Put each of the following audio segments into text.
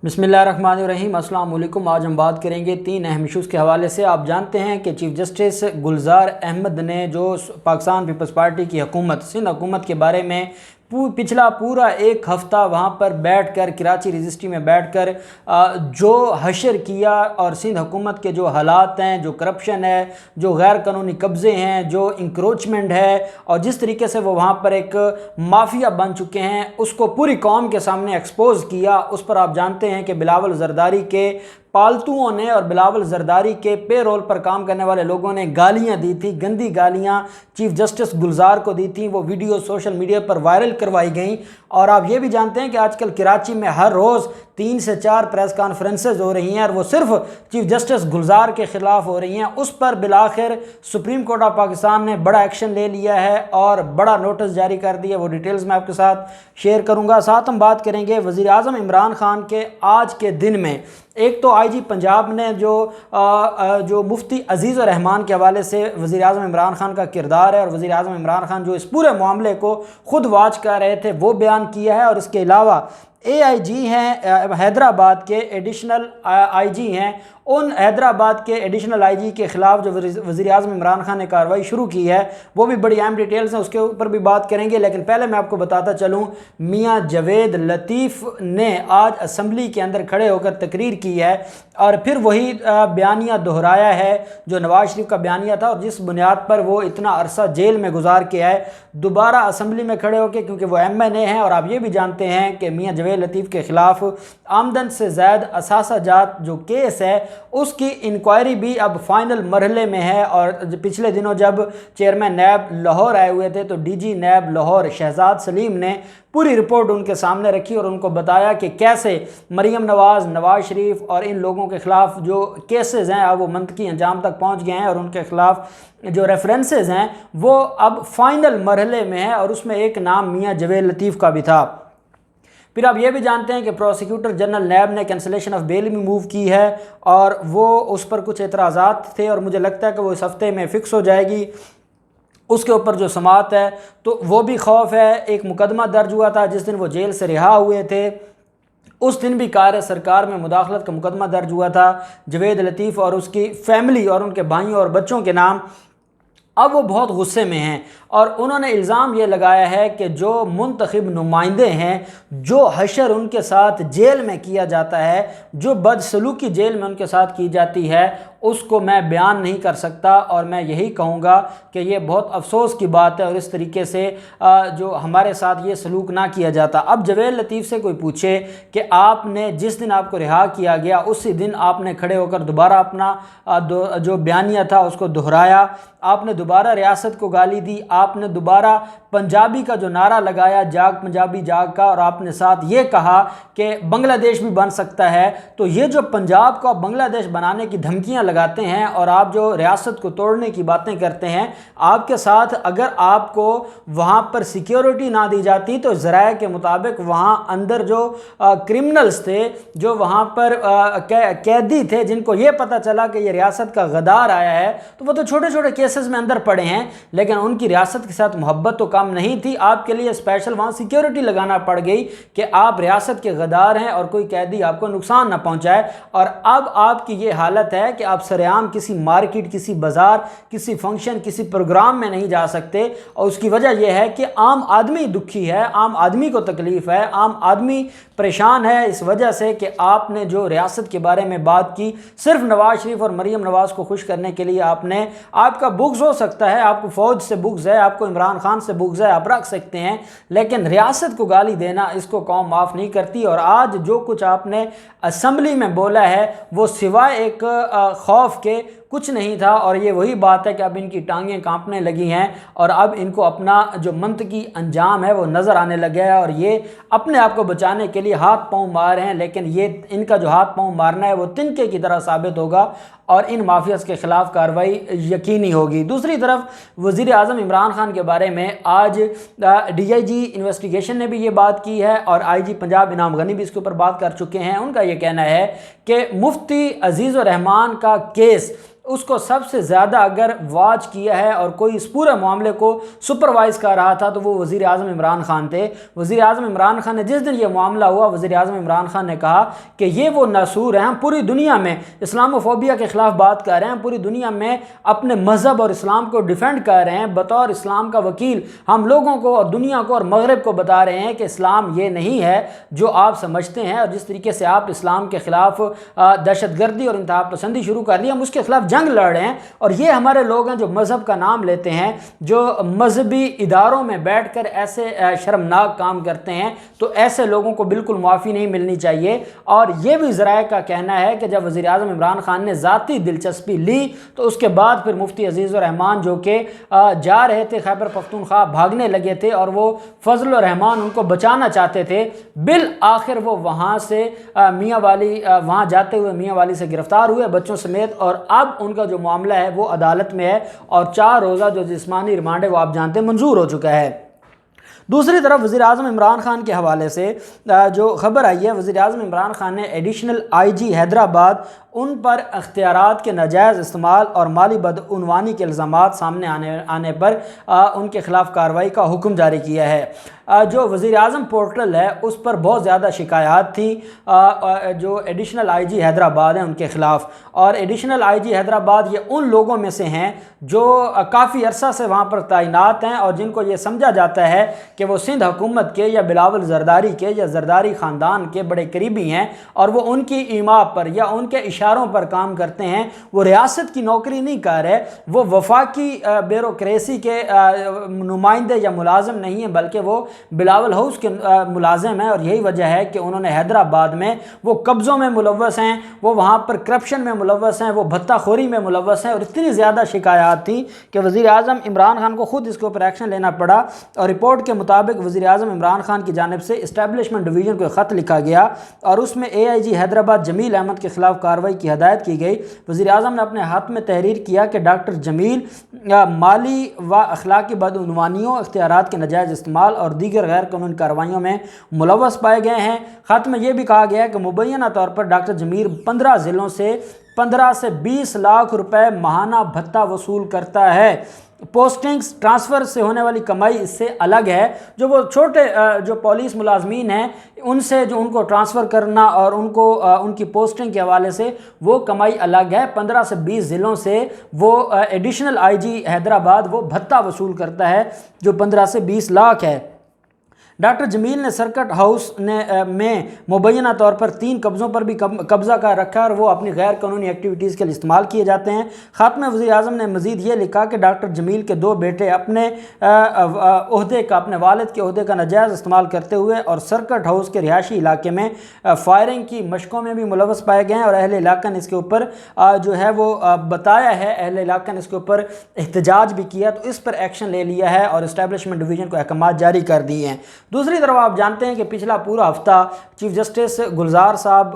बिस्मिल्लाहिर्रहमानिर्रहीम। अस्सलाम वालेकुम। आज हम बात करेंगे 3 अहम इशूज़ के हवाले से। आप जानते हैं कि चीफ़ जस्टिस गुलजार अहमद ने जो पाकिस्तान पीपल्स पार्टी की हुकूमत, सिंध हुकूमत के बारे में पिछला पूरा एक हफ़्ता वहाँ पर बैठकर, कराची रजिस्ट्री में बैठकर जो हशर किया और सिंध हुकूमत के जो हालात हैं, जो करप्शन है, जो गैर कानूनी कब्ज़े हैं, जो इंक्रोचमेंट है और जिस तरीके से वो वहाँ पर एक माफिया बन चुके हैं, उसको पूरी कौम के सामने एक्सपोज़ किया। उस पर आप जानते हैं कि बिलावल ज़रदारी के पालतुओं ने और बिलावल ज़रदारी के पे रोल पर काम करने वाले लोगों ने गालियां दी थी, गंदी गालियां चीफ़ जस्टिस गुलजार को दी थी। वो वीडियो सोशल मीडिया पर वायरल करवाई गई। और आप ये भी जानते हैं कि आजकल कराची में हर रोज़ 3 से 4 प्रेस कॉन्फ्रेंसेज हो रही हैं और वो सिर्फ चीफ़ जस्टिस गुलजार के ख़िलाफ़ हो रही हैं। उस पर बिलाखिर सुप्रीम कोर्ट ऑफ पाकिस्तान ने बड़ा एक्शन ले लिया है और बड़ा नोटिस जारी कर दिया। वो डिटेल्स मैं आपके साथ शेयर करूँगा। साथ हम बात करेंगे वज़ीर आज़म इमरान खान के आज के दिन में। एक तो IG पंजाब ने जो मुफ्ती अजीज़ रहमान के हवाले से वज़ीर आज़म इमरान खान का किरदार है और वज़ीर आज़म इमरान खान जो इस पूरे मामले को ख़ुद वाच कर रहे थे वो बयान किया है। और इसके अलावा AIG हैं हैदराबाद के एडिशनल IG हैं, उन हैदराबाद के एडिशनल IG के ख़िलाफ़ जो वज़ीर आज़म इमरान खान ने कार्रवाई शुरू की है वो भी बड़ी अहम डिटेल्स हैं, उसके ऊपर भी बात करेंगे। लेकिन पहले मैं आपको बताता चलूँ, मियाँ जवेद लतीफ़ ने आज असम्बली के अंदर खड़े होकर तकरीर की है और फिर वही बयानिया दोहराया है जो नवाज शरीफ का बयानिया था और जिस बुनियाद पर वो इतना अरसा जेल में गुजार के आए, दोबारा असम्बली में खड़े होकर, क्योंकि वो MNA हैं। और आप ये भी जानते हैं कि मियाँ जवेद लतीफ़ के ख़िलाफ़ आमदन से ज़ायद असासा जात जो केस है उसकी इंक्वायरी भी अब फाइनल मरहले में है। और पिछले दिनों जब चेयरमैन नैब लाहौर आए हुए थे तो DG नैब लाहौर शहजाद सलीम ने पूरी रिपोर्ट उनके सामने रखी और उनको बताया कि कैसे मरीम नवाज़, नवाज शरीफ और इन लोगों के ख़िलाफ़ जो केसेस हैं अब वो मंतकी अंजाम तक पहुंच गए हैं और उनके ख़िलाफ़ जो रेफरेंसेस हैं वो अब फाइनल मरहले में है और उसमें एक नाम मियाँ जवेद लतीफ़ का भी था। फिर आप ये भी जानते हैं कि प्रोसिक्यूटर जनरल नैब ने कैंसलेशन ऑफ बेल भी मूव की है और वो उस पर कुछ एतराज़ात थे और मुझे लगता है कि वो इस हफ़्ते में फ़िक्स हो जाएगी। उसके ऊपर जो समाअत है तो वो भी खौफ है। एक मुकदमा दर्ज हुआ था जिस दिन वो जेल से रिहा हुए थे, उस दिन भी कार सरकार में मुदाखलत का मुकदमा दर्ज हुआ था जवेद लतीफ़ और उसकी फैमिली और उनके भाइयों और बच्चों के नाम। अब वो बहुत गुस्से में हैं और उन्होंने इल्ज़ाम ये लगाया है कि जो मुंतखब नुमाइंदे हैं, जो हशर उनके साथ जेल में किया जाता है, जो बदसलूकी जेल में उनके साथ की जाती है, उसको मैं बयान नहीं कर सकता। और मैं यही कहूँगा कि ये बहुत अफसोस की बात है और इस तरीके से जो हमारे साथ ये सलूक ना किया जाता। अब जवेद लतीफ़ से कोई पूछे कि आपने जिस दिन आपको रिहा किया गया उसी दिन आपने खड़े होकर दोबारा अपना जो बयानिया था उसको दोहराया, आपने दोबारा रियासत को गाली दी, आपने दोबारा पंजाबी का जो नारा लगाया, जाग पंजाबी जाग का, और आपने साथ ये कहा कि बांग्लादेश भी बन सकता है। तो ये जो पंजाब को बांग्लादेश बनाने की धमकियां लगाते हैं और आप जो रियासत को तोड़ने की बातें करते हैं, आपके साथ अगर आपको वहाँ पर सिक्योरिटी ना दी जाती तो ज़राए के मुताबिक वहाँ अंदर जो क्रिमिनल्स थे, जो वहाँ पर कैदी थे, जिनको ये पता चला कि ये रियासत का गद्दार आया है, तो वो तो छोटे छोटे केसेस में अंदर पड़े हैं, लेकिन उनकी रियासत के साथ मोहब्बत तो कम नहीं थी। आपके लिए स्पेशल वहाँ सिक्योरिटी लगाना पड़ गई कि आप रियासत के गद्दार हैं और कोई कैदी आपको नुकसान ना पहुँचाए। और अब आपकी ये हालत है कि आप सरेआम किसी मार्केट, किसी बाज़ार, किसी फंक्शन, किसी प्रोग्राम में नहीं जा सकते। और उसकी वजह यह है कि आम आदमी दुखी है, आम आदमी को तकलीफ़ है, आम आदमी परेशान है इस वजह से कि आपने जो रियासत के बारे में बात की सिर्फ नवाज शरीफ और मरीम नवाज़ को खुश करने के लिए। आपका बुग़्ज़ हो सकता है, आपको फ़ौज से बुग़्ज़ है, आपको इमरान खान से बुग़्ज़ है, आप रख सकते हैं, लेकिन रियासत को गाली देना इसको कौम माफ़ नहीं करती। और आज जो कुछ आपने असम्बली में बोला है वो सिवाय एक खौफ के कुछ नहीं था। और ये वही बात है कि अब इनकी टांगें कांपने लगी हैं और अब इनको अपना जो मंतकी अंजाम है वो नज़र आने लगा है और ये अपने आप को बचाने के लिए हाथ पांव मार रहे हैं। लेकिन ये इनका जो हाथ पांव मारना है वो तिनके की तरह साबित होगा और इन माफियाज़ के ख़िलाफ़ कार्रवाई यकीनी होगी। दूसरी तरफ वज़ीर आज़म इमरान खान के बारे में आज DIG इन्वेस्टिगेशन ने भी ये बात की है और IG पंजाब इनाम गनी भी इसके ऊपर बात कर चुके हैं। उनका ये कहना है कि मुफ्ती अजीज़ रहमान का केस اس کو سب سے زیادہ اگر واچ کیا ہے اور کوئی اس پورے معاملے کو سپروائز کر رہا تھا تو وہ وزیر اعظم عمران خان تھے۔ وزیر اعظم عمران خان نے جس دن یہ معاملہ ہوا، وزیر اعظم عمران خان نے کہا کہ یہ وہ ناسور ہیں، ہم پوری دنیا میں اسلام فوبیا کے خلاف بات کر رہے ہیں، پوری دنیا میں اپنے مذہب اور اسلام کو ڈیفینڈ کر رہے ہیں، بطور اسلام کا وکیل ہم لوگوں کو اور دنیا کو اور مغرب کو بتا رہے ہیں کہ اسلام یہ نہیں ہے جو آپ سمجھتے ہیں، اور جس طریقے سے آپ اسلام کے خلاف دہشت گردی اور انتہا پسندی شروع کر دی، ہم اس کے خلاف جنگ لڑ رہے ہیں۔ اور یہ ہمارے لوگ ہیں جو مذہب کا نام لیتے ہیں، جو مذہبی اداروں میں بیٹھ کر ایسے شرمناک کام کرتے ہیں، تو ایسے لوگوں کو بالکل معافی نہیں ملنی چاہیے۔ اور یہ بھی ذرائع کا کہنا ہے کہ جب وزیر اعظم عمران خان نے ذاتی دلچسپی لی تو اس کے بعد پھر مفتی عزیز الرحمان جو کہ جا رہے تھے خیبر پختونخوا، بھاگنے لگے تھے اور وہ فضل الرحمان ان کو بچانا چاہتے تھے، بالآخر وہ وہاں سے میاں والی وہاں جاتے ہوئے میاں والی سے گرفتار ہوئے بچوں سمیت، اور اب ان کا جو معاملہ ہے وہ عدالت میں ہے اور 4 روزہ جو جسمانی ریمانڈ ہے وہ آپ جانتے ہیں منظور ہو چکا ہے۔ دوسری طرف وزیر اعظم عمران خان کے حوالے سے جو خبر آئی ہے، وزیر اعظم عمران خان نے ایڈیشنل آئی جی حیدرآباد ان پر اختیارات کے ناجائز استعمال اور مالی بدعنوانی کے الزامات سامنے آنے پر ان کے خلاف کارروائی کا حکم جاری کیا ہے۔ جو وزیر اعظم پورٹل ہے اس پر بہت زیادہ شکایات تھیں جو ایڈیشنل آئی جی حیدرآباد ہیں ان کے خلاف، اور ایڈیشنل آئی جی حیدرآباد یہ ان لوگوں میں سے ہیں جو کافی عرصہ سے وہاں پر تعینات ہیں اور جن کو یہ سمجھا جاتا ہے کہ وہ سندھ حکومت کے یا بلاول زرداری کے یا زرداری خاندان کے بڑے قریبی ہیں، اور وہ ان کی ایما پر یا ان کے اشاروں پر کام کرتے ہیں۔ وہ ریاست کی نوکری نہیں کر رہے، وہ وفاقی بیوروکریسی کے نمائندے یا ملازم نہیں ہیں، بلکہ وہ بلاول ہاؤس کے ملازم ہیں، اور یہی وجہ ہے کہ انہوں نے حیدرآباد میں وہ قبضوں میں ملوث ہیں، وہ وہاں پر کرپشن میں ملوث ہیں، وہ بھتہ خوری میں ملوث ہیں، اور اتنی زیادہ شکایات تھیں کہ وزیر اعظم عمران خان کو خود اس کے اوپر ایکشن لینا پڑا، اور رپورٹ کے مطابق وزیر اعظم عمران خان کی جانب سے اسٹیبلشمنٹ ڈویژن کو خط لکھا گیا اور اس میں اے آئی جی حیدرآباد جمیل احمد کے خلاف کارروائی کی ہدایت کی گئی۔ وزیر اعظم نے اپنے ہاتھ میں تحریر کیا کہ ڈاکٹر جمیل مالی و اخلاقی بدعنوانیوں، اختیارات کے ناجائز استعمال اور دیگر غیر قانونی کارروائیوں میں ملوث پائے گئے ہیں۔ خط میں یہ بھی کہا گیا ہے کہ مبینہ طور پر ڈاکٹر جمیل 15 ضلعوں سے 15 سے 20 لاکھ روپے ماہانہ بھتہ وصول کرتا ہے۔ پوسٹنگز ٹرانسفر سے ہونے والی کمائی اس سے الگ ہے۔ جو وہ چھوٹے جو پولیس ملازمین ہیں ان سے جو ان کو ٹرانسفر کرنا اور ان کو ان کی پوسٹنگ کے حوالے سے وہ کمائی الگ ہے۔ 15 سے 20 ضلعوں سے وہ ایڈیشنل آئی جی حیدرآباد وہ بھتہ وصول کرتا ہے جو 15 سے 20 لاکھ ہے۔ ڈاکٹر جمیل نے سرکٹ ہاؤس میں مبینہ طور پر 3 قبضوں پر بھی قبضہ کر رکھا اور وہ اپنی غیر قانونی ایکٹیویٹیز کے لیے استعمال کیے جاتے ہیں۔ خط میں وزیر اعظم نے مزید یہ لکھا کہ ڈاکٹر جمیل کے 2 بیٹے اپنے عہدے کا اپنے والد کے عہدے کا ناجائز استعمال کرتے ہوئے اور سرکٹ ہاؤس کے رہائشی علاقے میں فائرنگ کی مشقوں میں بھی ملوث پائے گئے ہیں، اور اہل علاقہ نے اس کے اوپر جو ہے وہ بتایا ہے، اہل علاقہ نے اس کے اوپر احتجاج بھی کیا، تو اس پر ایکشن لے لیا ہے اور اسٹیبلشمنٹ ڈویژن کو احکامات جاری کر دیے ہیں۔ دوسری طرف آپ جانتے ہیں کہ پچھلا پورا ہفتہ چیف جسٹس گلزار صاحب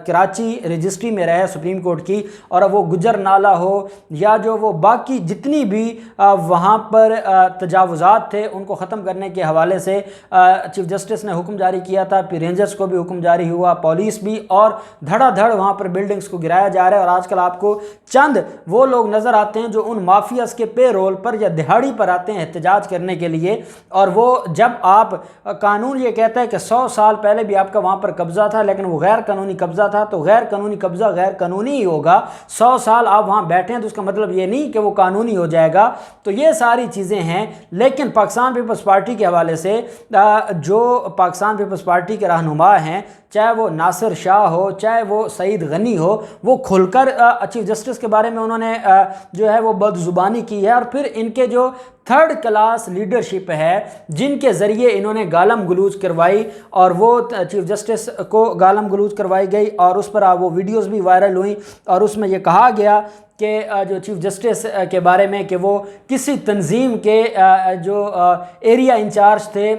کراچی رجسٹری میں رہے سپریم کورٹ کی، اور وہ گجر نالہ ہو یا جو وہ باقی جتنی بھی وہاں پر تجاوزات تھے ان کو ختم کرنے کے حوالے سے چیف جسٹس نے حکم جاری کیا تھا، پھر رینجرز کو بھی حکم جاری ہوا، پولیس بھی، اور دھڑا دھڑ وہاں پر بلڈنگز کو گرایا جا رہا ہے۔ اور آج کل آپ کو چند وہ لوگ نظر آتے ہیں جو ان مافیاز کے پے رول پر یا دہاڑی پر آتے ہیں احتجاج کرنے کے لیے، اور وہ جب آپ قانون یہ کہتا ہے کہ 100 سال پہلے بھی آپ کا وہاں پر قبضہ تھا لیکن وہ غیر قانونی قبضہ تھا، تو غیر قانونی قبضہ غیر قانونی ہی ہوگا۔ 100 سال آپ وہاں بیٹھے ہیں تو اس کا مطلب یہ نہیں کہ وہ قانونی ہو جائے گا۔ تو یہ ساری چیزیں ہیں، لیکن پاکستان پیپلز پارٹی کے حوالے سے جو پاکستان پیپلز پارٹی کے رہنما ہیں، چاہے وہ ناصر شاہ ہو چاہے وہ سعید غنی ہو، وہ کھل کر چیف جسٹس کے بارے میں انہوں نے جو ہے وہ بد زبانی کی ہے، اور پھر ان کے جو 3rd کلاس لیڈرشپ ہے جن کے ذریعے انہوں نے گالم گلوچ کروائی، اور وہ چیف جسٹس کو گالم گلوچ کروائی گئی، اور اس پر وہ ویڈیوز بھی وائرل ہوئیں، اور اس میں یہ کہا گیا کہ جو چیف جسٹس کے بارے میں کہ وہ کسی تنظیم کے جو ایریا انچارج تھے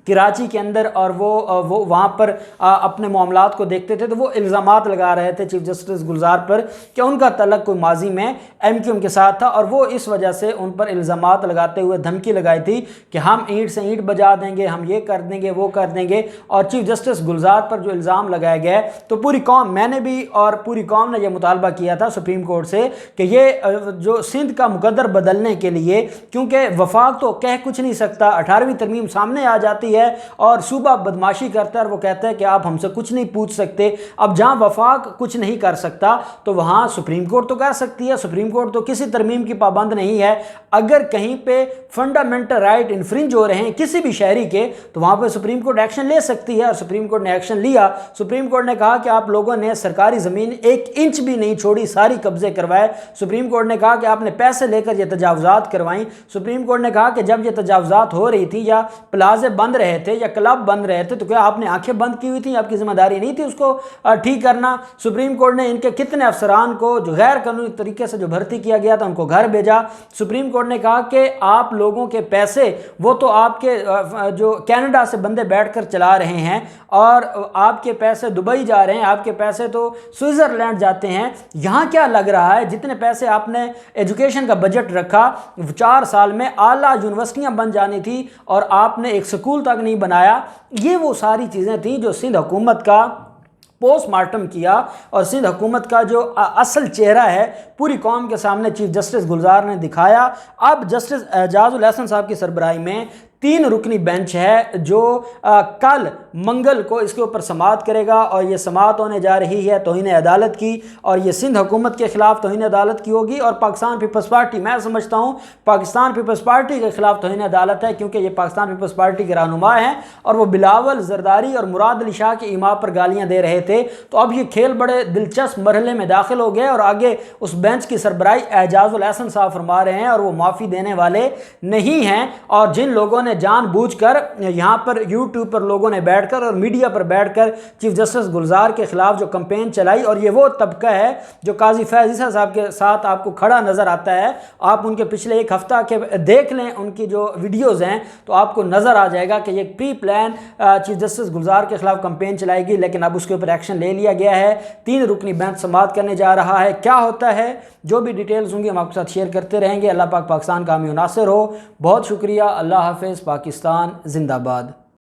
कराची के अंदर और वो वहाँ पर अपने मामलात को देखते थे, तो वो इल्ज़ामात लगा रहे थे चीफ जस्टिस गुलजार पर कि उनका तल्लुक़ कोई माजी में MQM के साथ था, और वो इस वजह से उन पर इल्ज़ामात लगाते हुए धमकी लगाई थी कि हम ईंट से ईंट बजा देंगे, हम ये कर देंगे, वो कर देंगे। और चीफ जस्टिस गुलजार पर जो इल्ज़ाम लगाया गया है, तो पूरी कौम, मैंने भी और पूरी कौम ने यह मुतालबा किया था सुप्रीम कोर्ट से कि ये जो सिंध का मुकद्दर बदलने के लिए, क्योंकि वफाक तो कह कुछ नहीं सकता, 18वीं तरमीम सामने आ जाती है और सूबा बदमाशी करता है और वो कहता है कि आप हमसे कुछ नहीं पूछ सकते। अब जहां वफाक कुछ नहीं कर सकता तो वहां सुप्रीम कोर्ट तो कर सकती है। सुप्रीम कोर्ट तो किसी तरमीम की पाबंद नहीं है। अगर कहीं पे फंडामेंटल राइट इन्फ्रिंज हो रहे हैं किसी भी शहरी के, तो वहां पे सुप्रीम कोर्ट एक्शन ले सकती है, और सुप्रीम कोर्ट ने एक्शन लिया। सुप्रीम कोर्ट ने कहा कि आप लोगों ने सरकारी ज़मीन 1 इंच भी नहीं छोड़ी, सारी कब्जे करवाए। सुप्रीम कोर्ट ने कहा कि आपने पैसे लेकर ये तजावुज़ात करवाई। सुप्रीम कोर्ट ने कहा कि जब ये तजावुज़ात हो रही थी या प्लाजे बंद रहे थे या क्लब बंद रहे थे, तो क्या आपने आंखें बंद की हुई थी? आपकी जिम्मेदारी नहीं थी उसको ठीक करना? सुप्रीम कोर्ट ने इनके कितने अफसरान को जो गैर कानूनी तरीके से जो भर्ती किया गया था उनको घर भेजा। सुप्रीम कोर्ट ने कहा कि आप लोगों के पैसे वो तो आपके जो कनाडा से बंदे बैठकर चला रहे हैं, और आपके पैसे दुबई जा रहे हैं, आपके पैसे तो स्विट्ज़रलैंड जाते हैं। यहाँ क्या लग रहा है, जितने पैसे आपने एजुकेशन का बजट रखा 4 साल में आला यूनिवर्सिटियाँ बन जानी थी और आपने एक स्कूल तक नहीं बनाया। ये वो सारी चीज़ें थी जो सिंध हुकूमत का पोस्टमार्टम किया, और सिंध हुकूमत का जो असल चेहरा है पूरी कौम के सामने चीफ जस्टिस गुलजार ने दिखाया। अब जस्टिस एजाजुल हसन साहब की सरबराही में 3 रुकनी बेंच है जो कल मंगल को इसके ऊपर समाअत करेगा, और ये समाअत होने जा रही है तौहीन अदालत की, और ये सिंध हुकूमत के खिलाफ तौहीन अदालत की होगी। और पाकिस्तान पीपल्स पार्टी, मैं समझता हूँ पाकिस्तान पीपल्स पार्टी के खिलाफ तौहीन अदालत है, क्योंकि ये पाकिस्तान पीपल्स पार्टी के रहनुमा हैं और वो बिलावल जरदारी और मुराद अली शाह की इमाम पर गालियाँ दे रहे थे। तो अब ये खेल बड़े दिलचस्प मरहले में दाखिल हो गए, और आगे उस बेंच की सरबराही एजाजुल हसन साहब फरमा रहे हैं, और वो माफ़ी देने वाले नहीं हैं। और जिन लोगों ने जानबूझकर यहाँ पर यूट्यूब पर लोगों ने बैठकर और मीडिया पर बैठकर चीफ जस्टिस गुलजार के खिलाफ जो कैंपेन चलाई, और ये वो तबका है जो काजी फैज़ ईसा साहब के साथ आपको खड़ा नज़र आता है। आप उनके पिछले 1 हफ्ता के देख लें, उनकी जो वीडियोज़ हैं, तो आपको नज़र आ जाएगा कि ये प्री प्लान चीफ जस्टिस गुलजार के खिलाफ कैंपेन चलाएगी, लेकिन अब उसके ऊपर एक्शन ले लिया गया है। 3 रुकनी बेंच समाअत करने जा रहा है। क्या होता है, जो भी डिटेल्स होंगी हम आपके साथ शेयर करते रहेंगे। अल्लाह पाक पाकिस्तान का हामी नासिर हो। बहुत शुक्रिया। अल्लाह हाफ़िज़। पाकिस्तान जिंदाबाद।